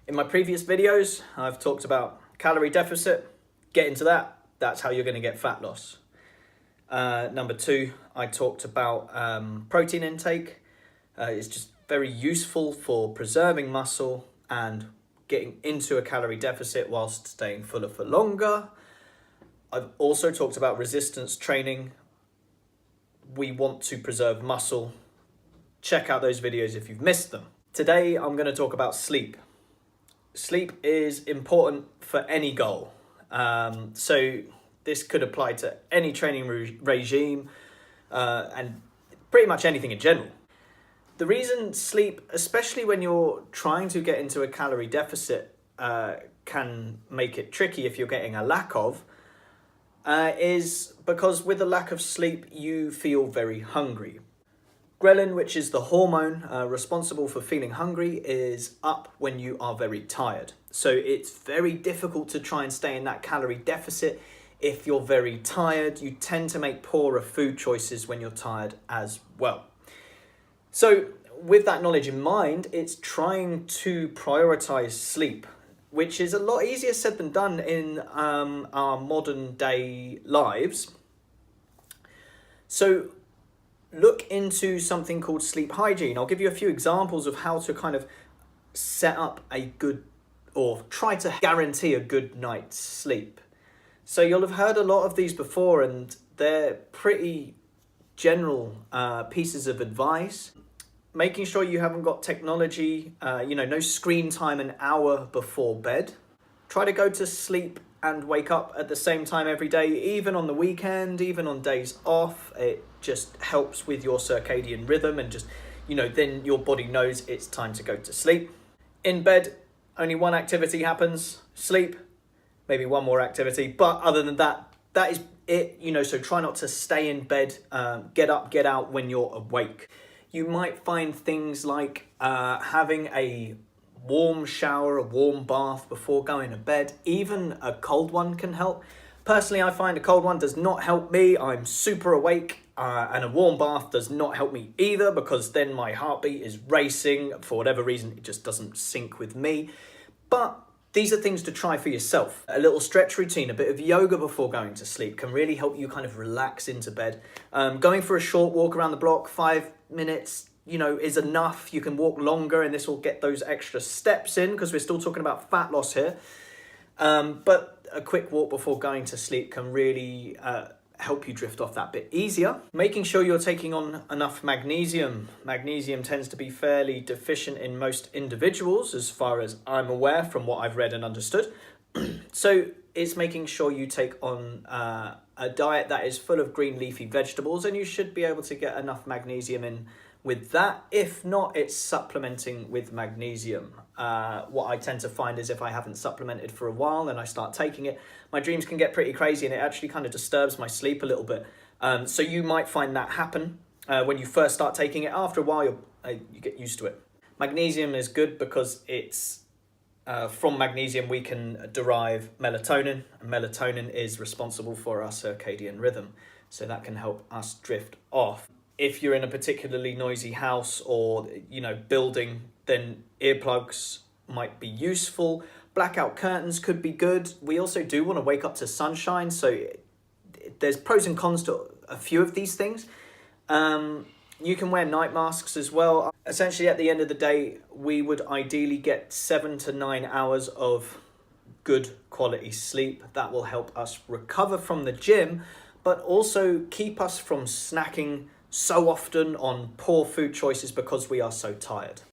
In my previous videos, I've talked about calorie deficit. Get into that. That's how you're going to get fat loss. Number 2, I talked about protein intake. It's just very useful for preserving muscle and getting into a calorie deficit whilst staying fuller for longer. I've also talked about resistance training. We want to preserve muscle. Check out those videos if you've missed them. Today, I'm going to talk about sleep. Sleep is important for any goal. So this could apply to any training regime and pretty much anything in general. The reason sleep, especially when you're trying to get into a calorie deficit, can make it tricky if you're getting a lack of, is because with a lack of sleep, you feel very hungry. Ghrelin, which is the hormone responsible for feeling hungry, is up when you are very tired. So it's very difficult to try and stay in that calorie deficit if you're very tired. You tend to make poorer food choices when you're tired as well. So with that knowledge in mind, it's trying to prioritize sleep, which is a lot easier said than done in our modern day lives. So look into something called sleep hygiene. I'll give you a few examples of how to kind of set up a good, or try to guarantee a good night's sleep. So you'll have heard a lot of these before, and they're pretty general pieces of advice. Making sure you haven't got technology, no screen time an hour before bed. Try to go to sleep and wake up at the same time every day, even on the weekend, even on days off. It just helps with your circadian rhythm and just, then your body knows it's time to go to sleep. In bed, only one activity happens, sleep, maybe one more activity. But other than that, that is it, so try not to stay in bed, get up, get out when you're awake. You might find things like having a warm shower, a warm bath before going to bed. Even a cold one can help. Personally, I find a cold one does not help me. I'm super awake, and a warm bath does not help me either, because then my heartbeat is racing. For whatever reason, it just doesn't sync with me. But these are things to try for yourself. A little stretch routine, a bit of yoga before going to sleep can really help you kind of relax into bed. Going for a short walk around the block, 5 minutes, is enough. You can walk longer and this will get those extra steps in, because we're still talking about fat loss here. But a quick walk before going to sleep can really help you drift off that bit easier. Making sure you're taking on enough magnesium. Magnesium tends to be fairly deficient in most individuals, as far as I'm aware from what I've read and understood. So it's making sure you take on a diet that is full of green leafy vegetables, and you should be able to get enough magnesium in with that. If not, it's supplementing with magnesium. What I tend to find is if I haven't supplemented for a while and I start taking it, my dreams can get pretty crazy and it actually kind of disturbs my sleep a little bit. So you might find that happen when you first start taking it. After a while, you get used to it. Magnesium is good because it's from magnesium we can derive melatonin. And melatonin is responsible for our circadian rhythm. So that can help us drift off. If you're in a particularly noisy house or, building, then earplugs might be useful. Blackout curtains could be good. We also do want to wake up to sunshine. So there's pros and cons to a few of these things. You can wear night masks as well. Essentially, at the end of the day, we would ideally get 7 to 9 hours of good quality sleep. That will help us recover from the gym, but also keep us from snacking so often on poor food choices because we are so tired.